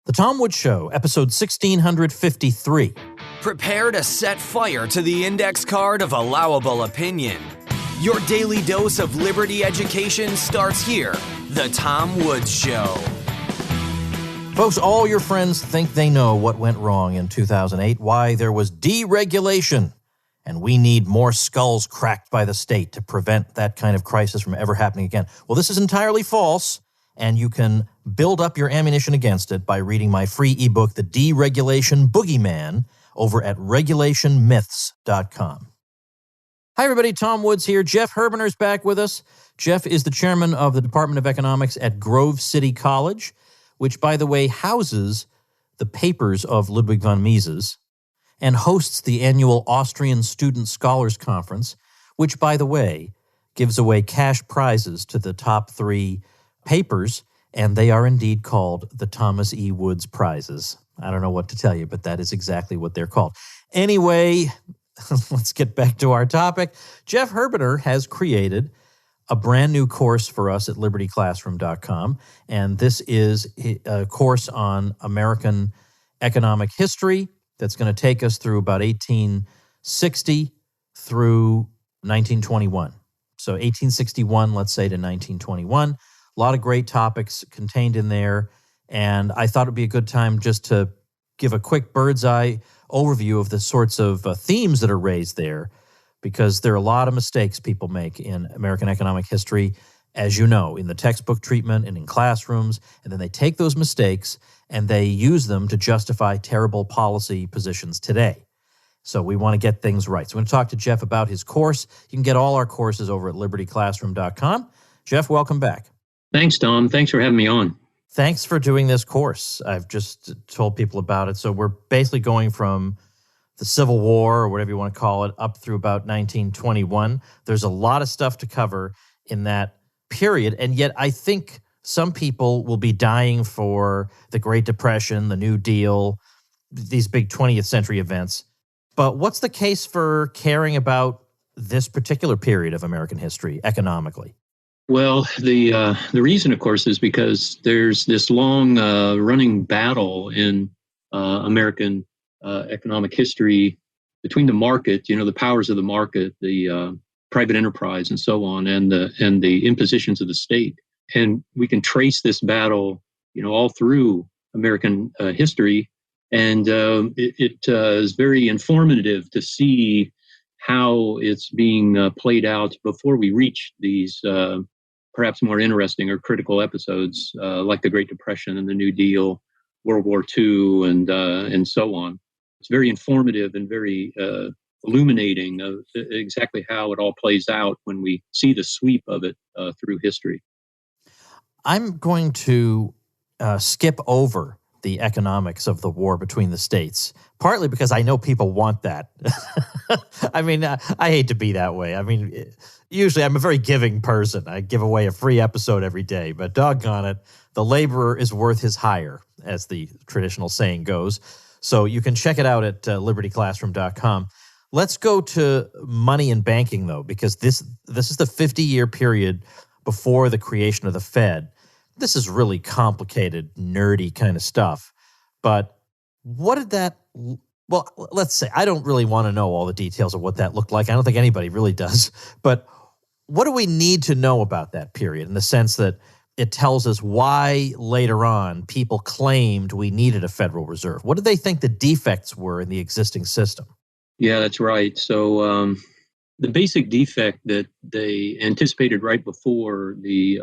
The Tom Woods Show, episode 1653. Prepare to set fire to the index card of allowable opinion. Your daily dose of liberty education starts here. The Tom Woods Show. Folks, all your friends think they know what went wrong in 2008, why there was deregulation, and we need more skulls cracked by the state to prevent that kind of crisis from ever happening again. Well, this is entirely false, and you can build up your ammunition against it by reading my free ebook, The Deregulation Boogeyman, over at regulationmyths.com. Hi, everybody. Tom Woods here. Jeff Herbener's back with us. Jeff is the chairman of the Department of Economics at Grove City College, which, by the way, houses the papers of Ludwig von Mises and hosts the annual Austrian Student Scholars Conference, which, by the way, gives away cash prizes to the top 3 papers, and they are indeed called the Thomas E. Woods Prizes. I don't know what to tell you, but that is exactly what they're called. Anyway, let's get back to our topic. Jeff Herbener has created a brand new course for us at libertyclassroom.com, and this is a course on American economic history that's going to take us through about 1860 through 1921. So 1861, let's say, to 1921. A lot of great topics contained in there, and I thought it would be a good time just to give a quick bird's eye overview of the sorts of themes that are raised there, because there are a lot of mistakes people make in American economic history, as you know, in the textbook treatment and in classrooms, and then they take those mistakes and they use them to justify terrible policy positions today. So we want to get things right. So we're going to talk to Jeff about his course. You can get all our courses over at libertyclassroom.com. Jeff, welcome back. Thanks, Tom. Thanks for having me on. Thanks for doing this course. I've just told people about it. So we're basically going from the Civil War, or whatever you want to call it, up through about 1921. There's a lot of stuff to cover in that period, and yet I think some people will be dying for the Great Depression, the New Deal, these big 20th century events. But what's the case for caring about this particular period of American history economically? Well, the reason, of course, is because there's this long running battle in American economic history between the market, the powers of the market, the private enterprise, and so on, and the impositions of the state. And we can trace this battle, all through American history, and it is very informative to see how it's being played out before we reach these perhaps more interesting or critical episodes like the Great Depression and the New Deal, World War II, and so on. It's very informative and very illuminating of exactly how it all plays out when we see the sweep of it through history. I'm going to skip over the economics of the war between the states, partly because I know people want that. I mean, I hate to be that way. I mean, usually I'm a very giving person. I give away a free episode every day, but doggone it, the laborer is worth his hire, as the traditional saying goes. So you can check it out at libertyclassroom.com. Let's go to money and banking, though, because this is the 50-year period before the creation of the Fed. This is really complicated, nerdy kind of stuff. But what did that, well, let's say, I don't really want to know all the details of what that looked like. I don't think anybody really does. But what do we need to know about that period in the sense that it tells us why later on people claimed we needed a Federal Reserve? What did they think the defects were in the existing system? Yeah, that's right. So the basic defect that they anticipated right before the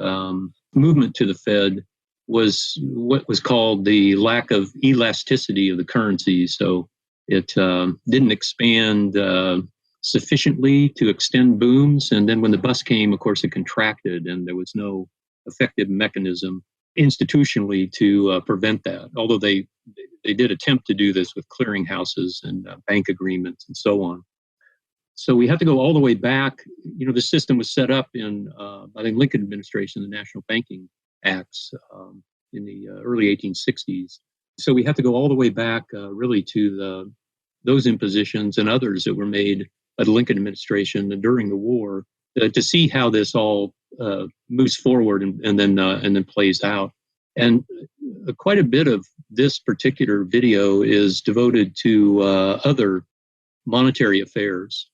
movement to the Fed was what was called the lack of elasticity of the currency. So it didn't expand sufficiently to extend booms. And then when the bust came, of course, it contracted, and there was no effective mechanism institutionally to prevent that. Although they did attempt to do this with clearinghouses and bank agreements and so on. So we have to go all the way back. The system was set up in, by the Lincoln administration, the National Banking Acts in the early 1860s. So we have to go all the way back really to those impositions and others that were made by the Lincoln administration during the war to see how this all moves forward and then plays out. And quite a bit of this particular video is devoted to other monetary affairs,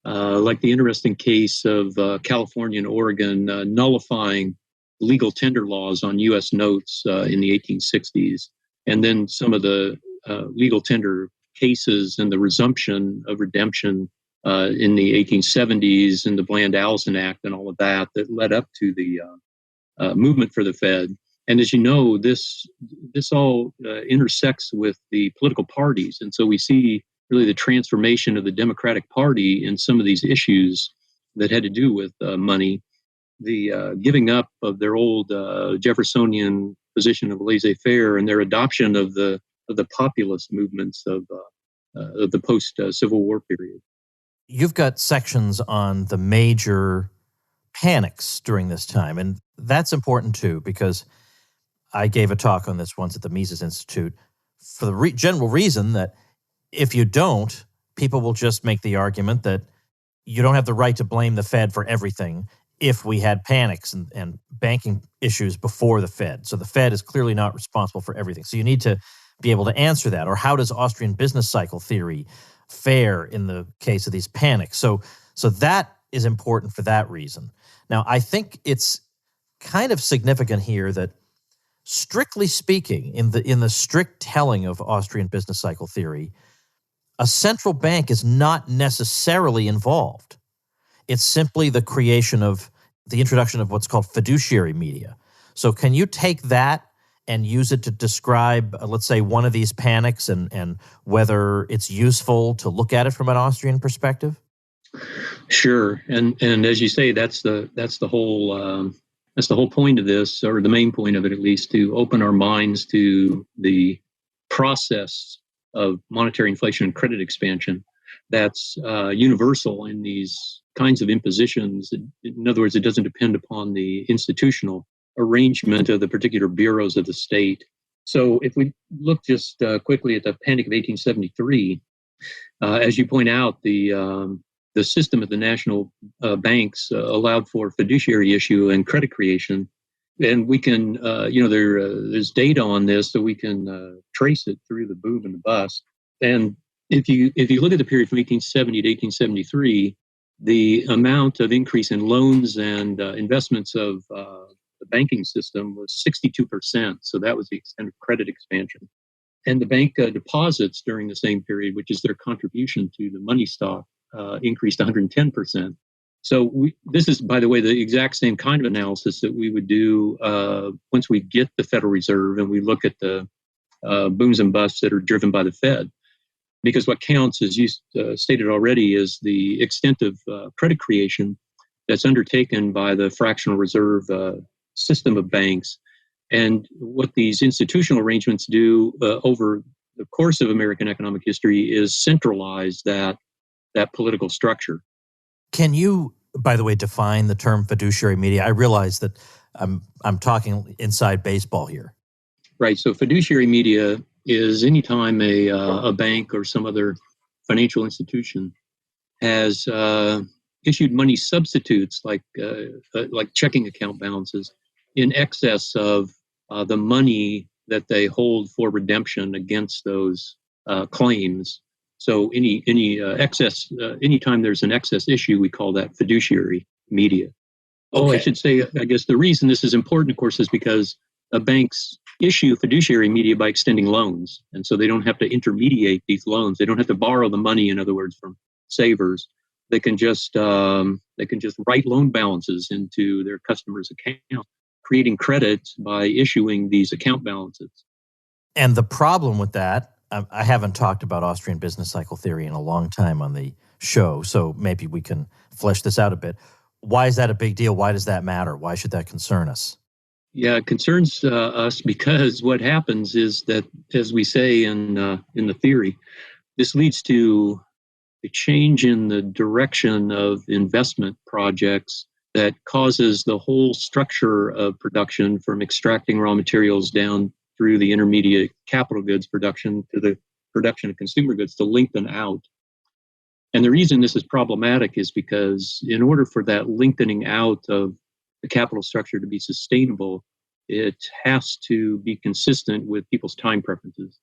like the interesting case of California and Oregon nullifying legal tender laws on U.S. notes in the 1860s, and then some of the legal tender cases and the resumption of redemption in the 1870s and the Bland-Allison Act and all of that led up to the movement for the Fed. And as you know, this all intersects with the political parties. And so we see really the transformation of the Democratic Party in some of these issues that had to do with money, the giving up of their old Jeffersonian position of laissez-faire and their adoption of the populist movements of the post-Civil War period. You've got sections on the major panics during this time, and that's important too, because I gave a talk on this once at the Mises Institute for the general reason that if you don't, people will just make the argument that you don't have the right to blame the Fed for everything if we had panics and banking issues before the Fed. So the Fed is clearly not responsible for everything. So you need to be able to answer that. Or how does Austrian business cycle theory fare in the case of these panics? So that is important for that reason. Now, I think it's kind of significant here that, strictly speaking, in the strict telling of Austrian business cycle theory, a central bank is not necessarily involved. It's simply the creation of the introduction of what's called fiduciary media. So can you take that and use it to describe, let's say, one of these panics and whether it's useful to look at it from an Austrian perspective? Sure, and as you say, that's the whole point of this, or the main point of it, at least, to open our minds to the process of monetary inflation and credit expansion that's universal in these kinds of impositions. In other words, it doesn't depend upon the institutional arrangement of the particular bureaus of the state. So if we look just quickly at the Panic of 1873, as you point out, the system of the national banks allowed for fiduciary issue and credit creation. And we can, there's data on this, so we can trace it through the boom and the bust. And if you look at the period from 1870 to 1873, the amount of increase in loans and investments of the banking system was 62%. So that was the extent of credit expansion. And the bank deposits during the same period, which is their contribution to the money stock, increased 110%. So this is, by the way, the exact same kind of analysis that we would do once we get the Federal Reserve and we look at the booms and busts that are driven by the Fed. Because what counts, as you stated already, is the extent of credit creation that's undertaken by the fractional reserve system of banks. And what these institutional arrangements do over the course of American economic history is centralize that political structure. Can you, by the way, define the term fiduciary media? I realize that I'm talking inside baseball here. Right. So fiduciary media is anytime a bank or some other financial institution has issued money substitutes like checking account balances in excess of the money that they hold for redemption against those claims. So any excess, anytime there's an excess issue, we call that fiduciary media. Okay. Oh, I should say, I guess the reason this is important, of course, is because banks issue fiduciary media by extending loans. And so they don't have to intermediate these loans. They don't have to borrow the money, in other words, from savers. They can just write loan balances into their customers' account, creating credit by issuing these account balances. And the problem with that, I haven't talked about Austrian business cycle theory in a long time on the show, so maybe we can flesh this out a bit. Why is that a big deal? Why does that matter? Why should that concern us? Yeah, it concerns us because what happens is that, as we say in the theory, this leads to a change in the direction of investment projects that causes the whole structure of production, from extracting raw materials down through the intermediate capital goods production to the production of consumer goods, to lengthen out. And the reason this is problematic is because in order for that lengthening out of the capital structure to be sustainable, it has to be consistent with people's time preferences.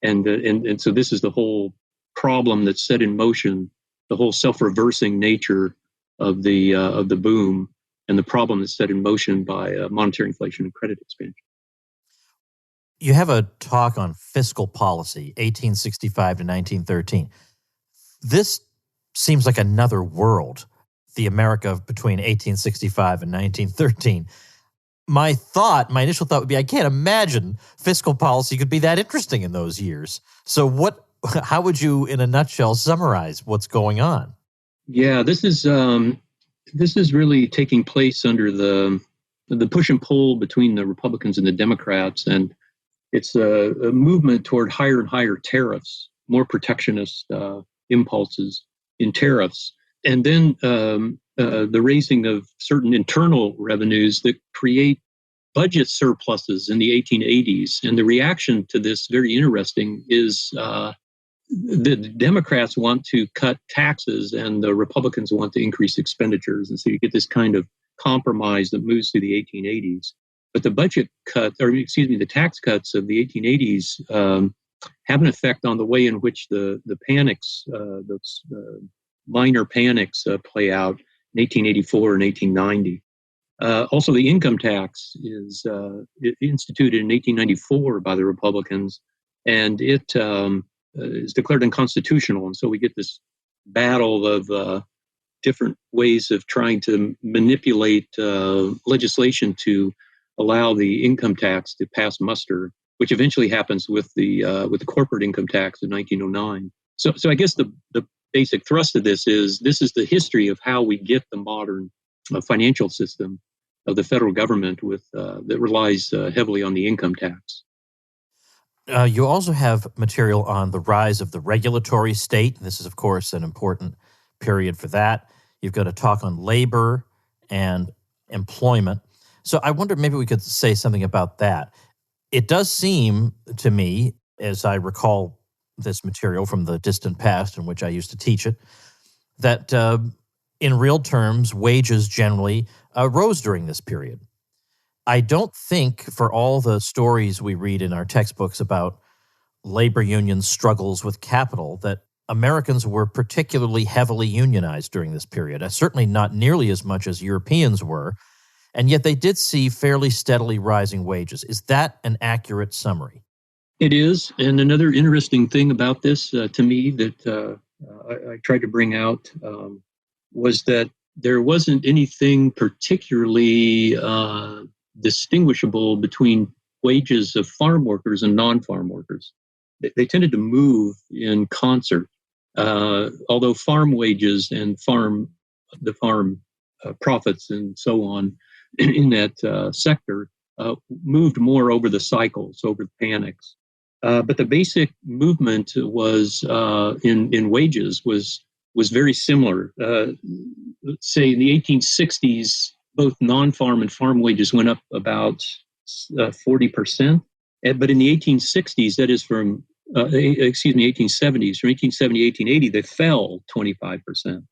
And so this is the whole problem that's set in motion, the whole self-reversing nature of the boom, and the problem that's set in motion by monetary inflation and credit expansion. You have a talk on fiscal policy, 1865 to 1913. This seems like another world, the America between 1865 and 1913. My initial thought would be, I can't imagine fiscal policy could be that interesting in those years. So how would you, in a nutshell, summarize what's going on? Yeah, this is really taking place under the push and pull between the Republicans and the Democrats, and it's a movement toward higher and higher tariffs, more protectionist impulses in tariffs, and then the raising of certain internal revenues that create budget surpluses in the 1880s. And the reaction to this, very interesting, is the Democrats want to cut taxes and the Republicans want to increase expenditures. And so you get this kind of compromise that moves through the 1880s. But the the tax cuts of the 1880s have an effect on the way in which the panics, those minor panics play out in 1884 and 1890. Also, the income tax is instituted in 1894 by the Republicans, and it is declared unconstitutional. And so we get this battle of different ways of trying to manipulate legislation to allow the income tax to pass muster, which eventually happens with the corporate income tax in 1909. So I guess the basic thrust of this is the history of how we get the modern financial system of the federal government that relies heavily on the income tax. You also have material on the rise of the regulatory state. This is, of course, an important period for that. You've got a talk on labor and employment. So I wonder maybe we could say something about that. It does seem to me, as I recall this material from the distant past in which I used to teach it, that in real terms, wages generally rose during this period. I don't think, for all the stories we read in our textbooks about labor unions' struggles with capital, that Americans were particularly heavily unionized during this period. Certainly not nearly as much as Europeans were, and yet they did see fairly steadily rising wages. Is that an accurate summary? It is. And another interesting thing about this to me that I tried to bring out was that there wasn't anything particularly distinguishable between wages of farm workers and non-farm workers. They tended to move in concert, although farm wages and the farm profits and so on in that sector moved more over the cycles, over the panics. But the basic movement was in wages was very similar. Let's say in the 1860s, both non-farm and farm wages went up about 40%. But in the 1860s, that is from 1870s, from 1870 to 1880, they fell 25%.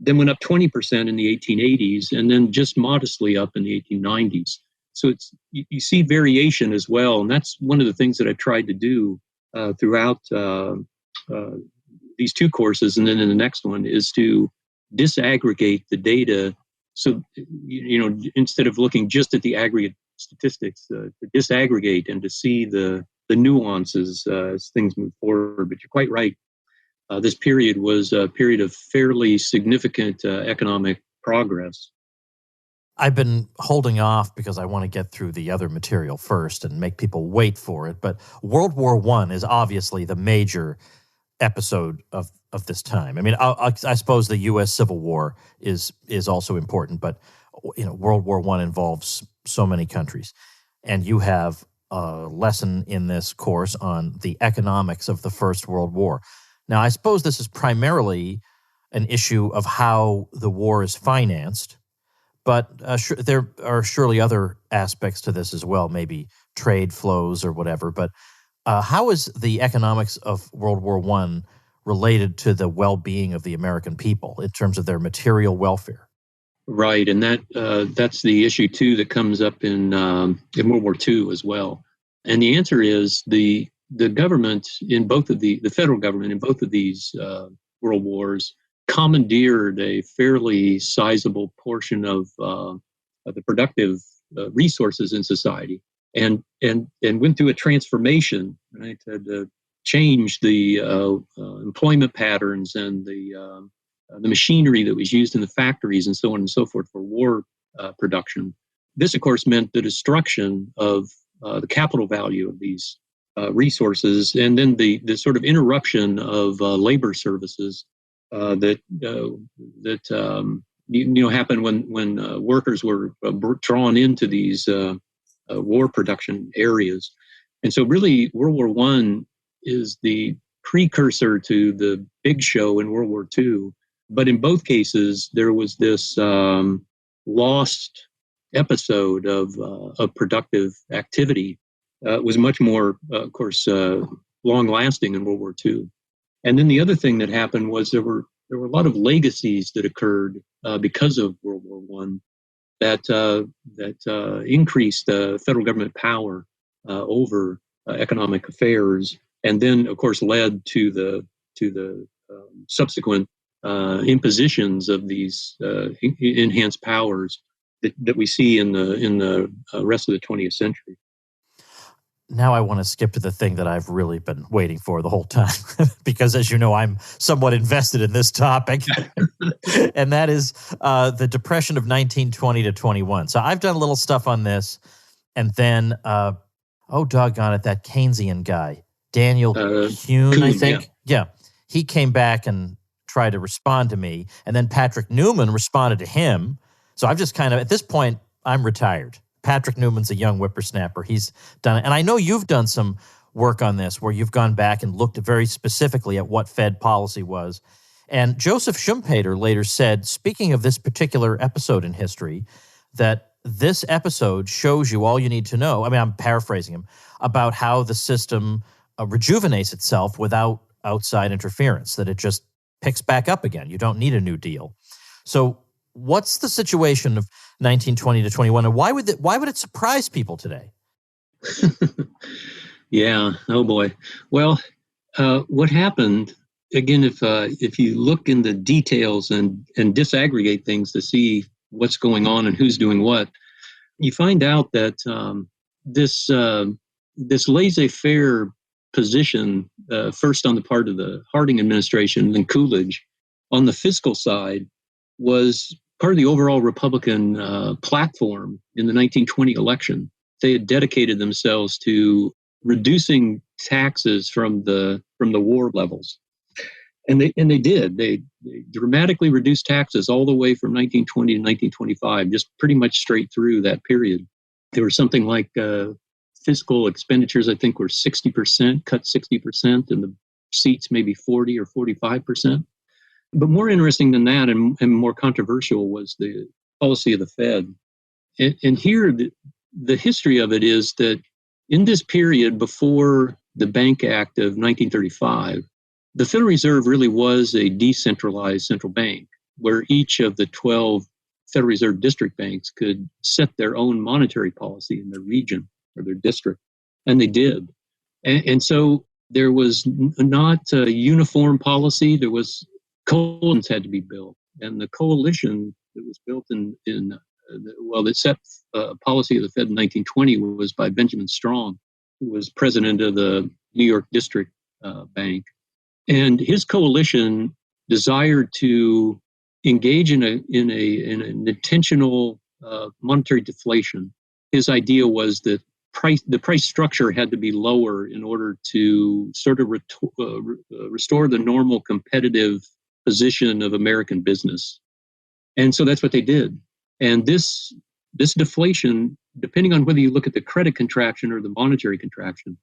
Then went up 20% in the 1880s, and then just modestly up in the 1890s. So you see variation as well, and that's one of the things that I tried to do throughout these two courses, and then in the next one is to disaggregate the data. So instead of looking just at the aggregate statistics, to disaggregate and to see the nuances as things move forward. But you're quite right. This period was a period of fairly significant economic progress. I've been holding off because I want to get through the other material first and make people wait for it. But World War I is obviously the major episode of this time. I mean, I suppose the U.S. Civil War is also important, but World War I involves so many countries. And you have a lesson in this course on the economics of the First World War. Now, I suppose this is primarily an issue of how the war is financed, but there are surely other aspects to this as well, maybe trade flows or whatever. But how is the economics of World War I related to the well-being of the American people in terms of their material welfare? Right, and that's the issue too that comes up in World War II as well. And the answer is the government in both of the federal government in both of these world wars commandeered a fairly sizable portion of the productive resources in society, and went through a transformation, right, to change the employment patterns and the machinery that was used in the factories and so on and so forth for war production. This, of course, meant the destruction of the capital value of these resources, and then the sort of interruption of labor services that happened when workers were drawn into these war production areas. And so really World War I is the precursor to the big show in World War II. But in both cases, there was this lost episode of productive activity. It was much more, of course, long-lasting in World War II. And then the other thing that happened was there were a lot of legacies that occurred because of World War I that increased federal government power over economic affairs, and then, of course, led to the subsequent impositions of these enhanced powers that we see in the rest of the 20th century. Now I want to skip to the thing that I've really been waiting for the whole time, because as you know, I'm somewhat invested in this topic, and that is the Depression of 1920 to 21. So I've done a little stuff on this, and then, doggone it, that Keynesian guy, Daniel Kuhn, I think. Yeah, he came back and tried to respond to me, and then Patrick Newman responded to him. So I've just kind of, at this point, I'm retired. Patrick Newman's a young whippersnapper. He's done it. And I know you've done some work on this where you've gone back and looked very specifically at what Fed policy was. And Joseph Schumpeter later said, speaking of this particular episode in history, that this episode shows you all you need to know. I mean, I'm paraphrasing him, about how the system rejuvenates itself without outside interference, that it just picks back up again. You don't need a new deal. So what's the situation of 1920 to 21, and why would it surprise people today? Yeah. Oh boy. Well, what happened again? If you look in the details and disaggregate things to see what's going on and who's doing what, you find out that this laissez-faire position, first on the part of the Harding administration, then Coolidge, on the fiscal side, was part of the overall Republican platform in the 1920 election. They had dedicated themselves to reducing taxes from the war levels, and they did. They dramatically reduced taxes all the way from 1920 to 1925, just pretty much straight through that period. There was something like fiscal expenditures, I think, were 60%, cut 60%, and the seats maybe 40 or 45%. But more interesting than that, and more controversial, was the policy of the Fed. And here, the history of it is that in this period before the Bank Act of 1935, the Federal Reserve really was a decentralized central bank, where each of the 12 Federal Reserve district banks could set their own monetary policy in their region or their district. And they did. And so there was not a uniform policy. There was coalitions had to be built, and the coalition that was built that set policy of the Fed in 1920 was by Benjamin Strong, who was president of the New York District Bank, and his coalition desired to engage in an intentional monetary deflation. His idea was that the price structure had to be lower in order to sort of restore the normal competitive position of American business. And so that's what they did. And this deflation, depending on whether you look at the credit contraction or the monetary contraction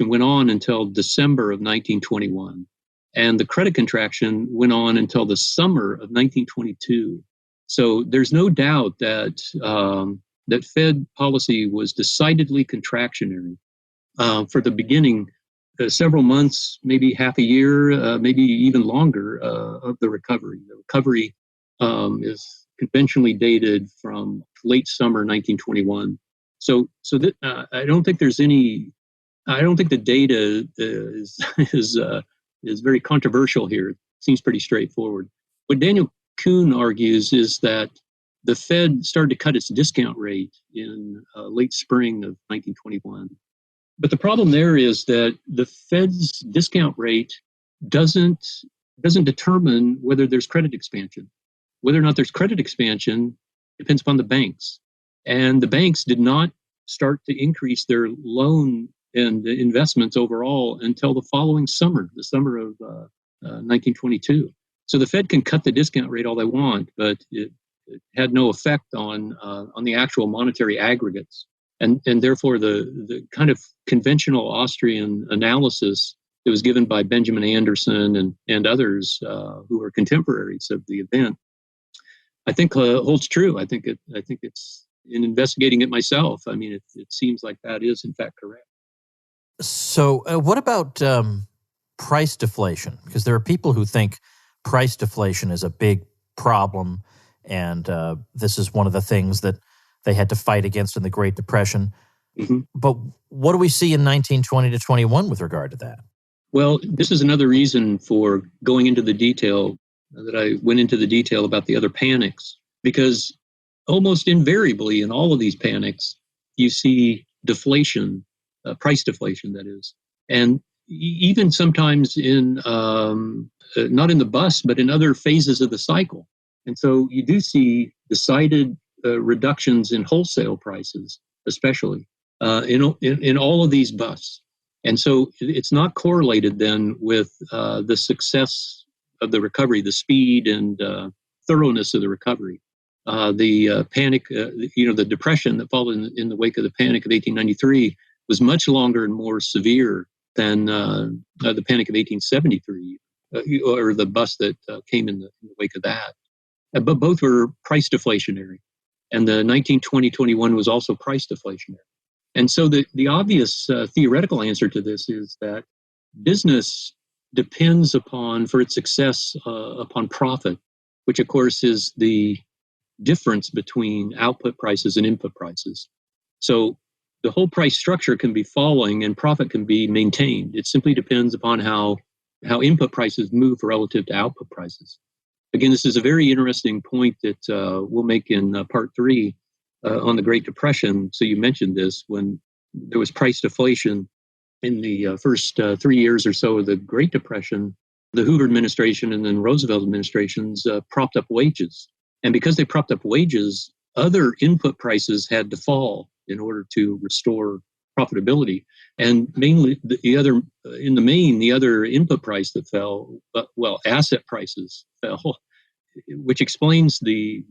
went on until December of 1921. And the credit contraction went on until the summer of 1922. So there's no doubt that that Fed policy was decidedly contractionary for the beginning, several months, maybe half a year, maybe even longer of the recovery. The recovery is conventionally dated from late summer 1921. I don't think there's any. I don't think the data is very controversial here. It seems pretty straightforward. What Daniel Kuhn argues is that the Fed started to cut its discount rate in late spring of 1921. But the problem there is that the Fed's discount rate doesn't determine whether there's credit expansion. Whether or not there's credit expansion depends upon the banks. And the banks did not start to increase their loan and investments overall until the following summer, the summer of 1922. So the Fed can cut the discount rate all they want, but it had no effect on the actual monetary aggregates. And therefore, the kind of conventional Austrian analysis that was given by Benjamin Anderson and others who were contemporaries of the event, I think holds true. I think it's, in investigating it myself, I mean, it seems like that is in fact correct. So what about price deflation? Because there are people who think price deflation is a big problem, and this is one of the things that they had to fight against in the Great Depression. Mm-hmm. But what do we see in 1920 to 21 with regard to that? Well, this is another reason for going into the detail, that I went into the detail about the other panics, because almost invariably in all of these panics, you see deflation, price deflation, that is. And even sometimes in, not in the bust, but in other phases of the cycle. And so you do see decided reductions in wholesale prices, especially in all of these busts. And so it's not correlated then with the success of the recovery, the speed and thoroughness of the recovery. The panic, the depression that followed in the wake of the panic of 1893 was much longer and more severe than the panic of 1873 or the bust that came in the wake of that. But both were price deflationary. And the 1920-21 was also price deflationary. And so the obvious theoretical answer to this is that business depends upon, for its success, upon profit, which of course is the difference between output prices and input prices. So the whole price structure can be falling and profit can be maintained. It simply depends upon how input prices move relative to output prices. Again, this is a very interesting point that we'll make in part 3 on the Great Depression. So you mentioned this, when there was price deflation in the first 3 years or so of the Great Depression, the Hoover administration and then Roosevelt administrations propped up wages. And because they propped up wages, other input prices had to fall in order to restore profitability. And mainly the other input price that fell, asset prices fell, which explains the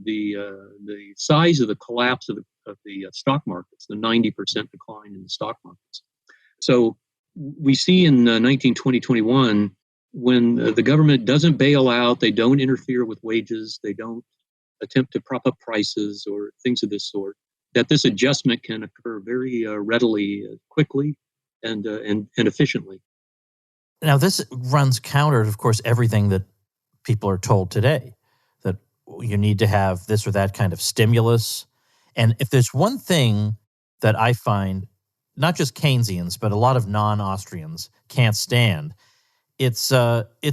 size of the collapse of the stock markets, the 90% decline in the stock markets. So we see in 1920-21, when the government doesn't bail out, they don't interfere with wages, they don't attempt to prop up prices or things of this sort, that this adjustment can occur very readily, quickly, and efficiently. Now, this runs counter, of course, everything that people are told today, that you need to have this or that kind of stimulus. And if there's one thing that I find, not just Keynesians, but a lot of non-Austrians can't stand, it's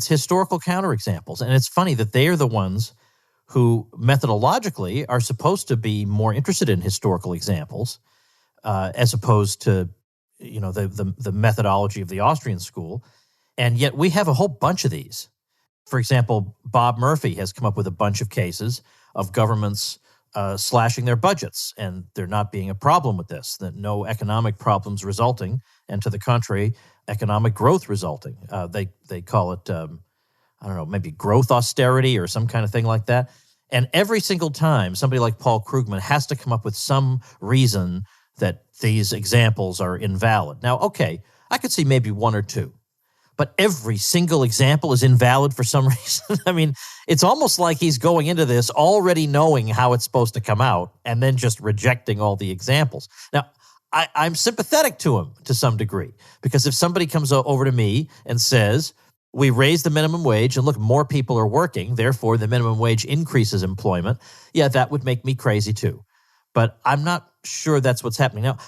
historical counterexamples. And it's funny that they are the ones who methodologically are supposed to be more interested in historical examples as opposed to, the methodology of the Austrian school. And yet we have a whole bunch of these. For example, Bob Murphy has come up with a bunch of cases of governments slashing their budgets, and there not being a problem with this, that no economic problems resulting, and to the contrary, economic growth resulting. They call it, maybe growth austerity or some kind of thing like that. And every single time, somebody like Paul Krugman has to come up with some reason that these examples are invalid. Now, okay, I could see maybe one or two, but every single example is invalid for some reason. I mean, it's almost like he's going into this already knowing how it's supposed to come out and then just rejecting all the examples. Now, I'm sympathetic to him to some degree, because if somebody comes over to me and says, we raise the minimum wage and look, more people are working, therefore the minimum wage increases employment. Yeah, that would make me crazy too. But I'm not sure that's what's happening. Now,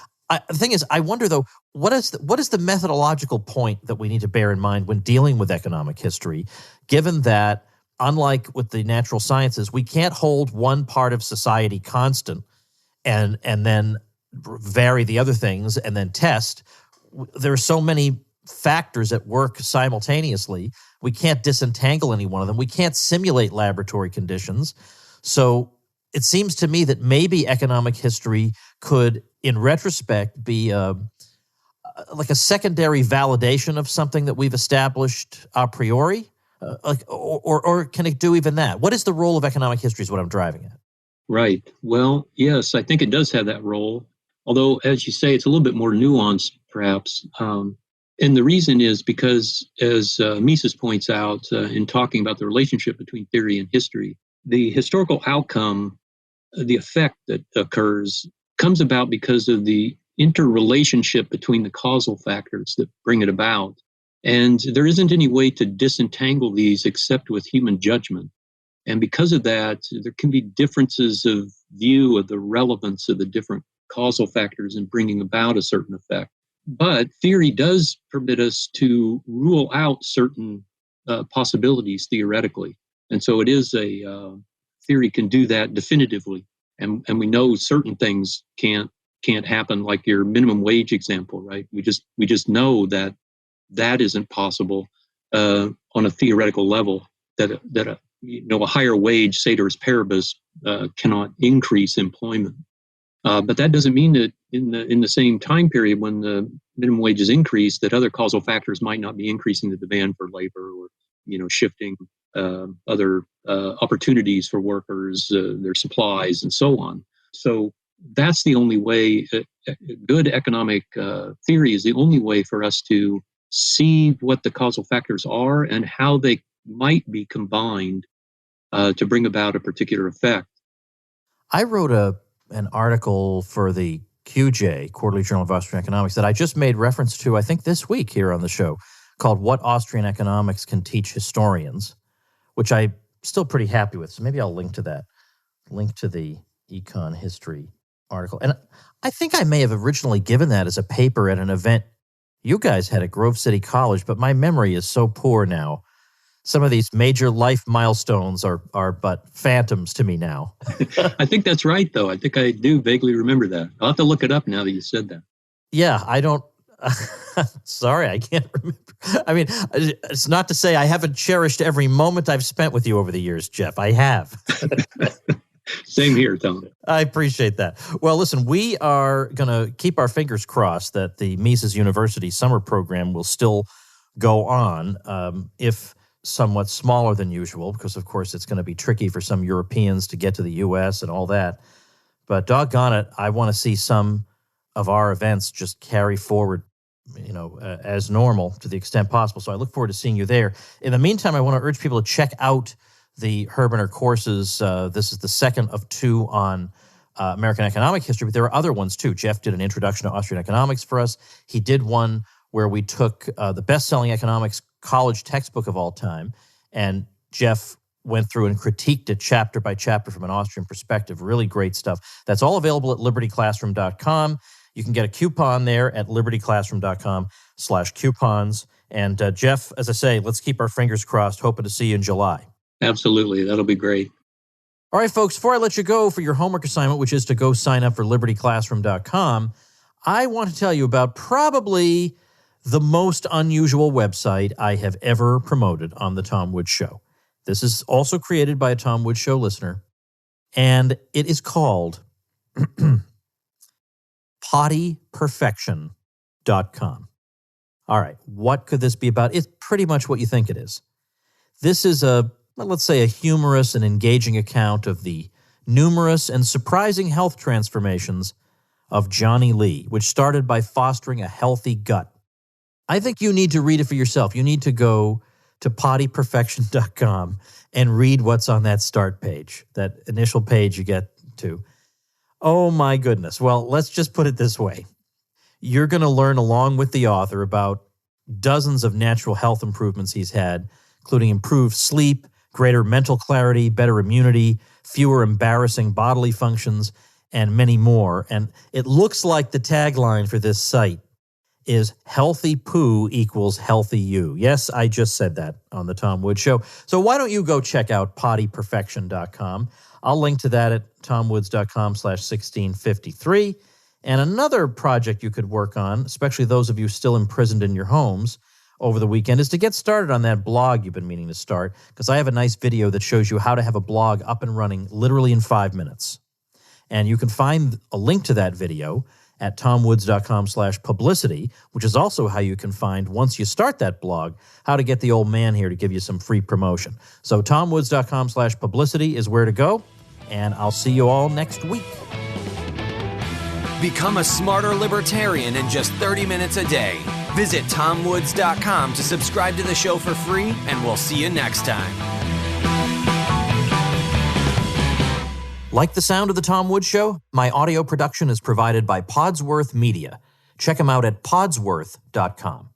the thing is, I wonder though, what is the methodological point that we need to bear in mind when dealing with economic history, given that unlike with the natural sciences, we can't hold one part of society constant and then vary the other things and then test. There are so many factors at work simultaneously. We can't disentangle any one of them. We can't simulate laboratory conditions. So it seems to me that maybe economic history could, in retrospect, be like a secondary validation of something that we've established a priori. Or can it do even that? What is the role of economic history is what I'm driving at. Right. Well, yes, I think it does have that role. Although, as you say, it's a little bit more nuanced, perhaps. And the reason is because, as Mises points out in talking about the relationship between theory and history, the historical outcome, the effect that occurs, comes about because of the interrelationship between the causal factors that bring it about. And there isn't any way to disentangle these except with human judgment. And because of that, there can be differences of view of the relevance of the different causal factors in bringing about a certain effect. But theory does permit us to rule out certain possibilities theoretically. And so it is theory can do that definitively. And we know certain things can't happen, like your minimum wage example, right? We just know that isn't possible on a theoretical level, that a higher wage, ceteris paribus, cannot increase employment. But that doesn't mean that in the same time period when the minimum wage is increased, that other causal factors might not be increasing the demand for labor, or shifting other opportunities for workers, their supplies, and so on. So that's the only way. Good economic theory is the only way for us to see what the causal factors are and how they might be combined to bring about a particular effect. I wrote an article for the QJ, Quarterly Journal of Austrian Economics, that I just made reference to, I think, this week here on the show, called What Austrian Economics Can Teach Historians, which I'm still pretty happy with. So maybe I'll link to that, link to the econ history article. And I think I may have originally given that as a paper at an event you guys had at Grove City College, but my memory is so poor now. Some of these major life milestones are but phantoms to me now. I think that's right, though. I think I do vaguely remember that. I'll have to look it up now that you said that. Yeah, I don't. Sorry, I can't remember. I mean, it's not to say I haven't cherished every moment I've spent with you over the years, Jeff. I have. Same here, Tom. I appreciate that. Well, listen, we are going to keep our fingers crossed that the Mises University summer program will still go on, if somewhat smaller than usual, because, of course, it's going to be tricky for some Europeans to get to the U.S. and all that. But doggone it, I want to see some of our events just carry forward, as normal to the extent possible. So I look forward to seeing you there. In the meantime, I want to urge people to check out the Herbener courses. This is the second of two on American economic history, but there are other ones too. Jeff did an introduction to Austrian economics for us. He did one where we took the best-selling economics college textbook of all time, and Jeff went through and critiqued it chapter by chapter from an Austrian perspective. Really great stuff. That's all available at libertyclassroom.com. You can get a coupon there at libertyclassroom.com/coupons. And Jeff, as I say, let's keep our fingers crossed, hoping to see you in July. Absolutely. That'll be great. All right, folks, before I let you go for your homework assignment, which is to go sign up for libertyclassroom.com, I want to tell you about probably the most unusual website I have ever promoted on the Tom Woods Show. This is also created by a Tom Woods Show listener, and it is called pottyperfection.com. All right, what could this be about? It's pretty much what you think it is. This is let's say a humorous and engaging account of the numerous and surprising health transformations of Johnny Lee, which started by fostering a healthy gut. I think you need to read it for yourself. You need to go to pottyperfection.com and read what's on that start page, that initial page you get to. Oh my goodness. Well, let's just put it this way. You're going to learn along with the author about dozens of natural health improvements he's had, including improved sleep, greater mental clarity, better immunity, fewer embarrassing bodily functions, and many more. And it looks like the tagline for this site is healthy poo equals healthy you. Yes, I just said that on the Tom Woods Show. So why don't you go check out pottyperfection.com. I'll link to that at tomwoods.com/1653. And another project you could work on, especially those of you still imprisoned in your homes over the weekend, is to get started on that blog you've been meaning to start, because I have a nice video that shows you how to have a blog up and running literally in 5 minutes. And you can find a link to that video at tomwoods.com/publicity, which is also how you can find, once you start that blog, how to get the old man here to give you some free promotion. So tomwoods.com/publicity is where to go, and I'll see you all next week. Become a smarter libertarian in just 30 minutes a day. Visit tomwoods.com to subscribe to the show for free, and we'll see you next time. Like the sound of the Tom Woods Show? My audio production is provided by Podsworth Media. Check them out at podsworth.com.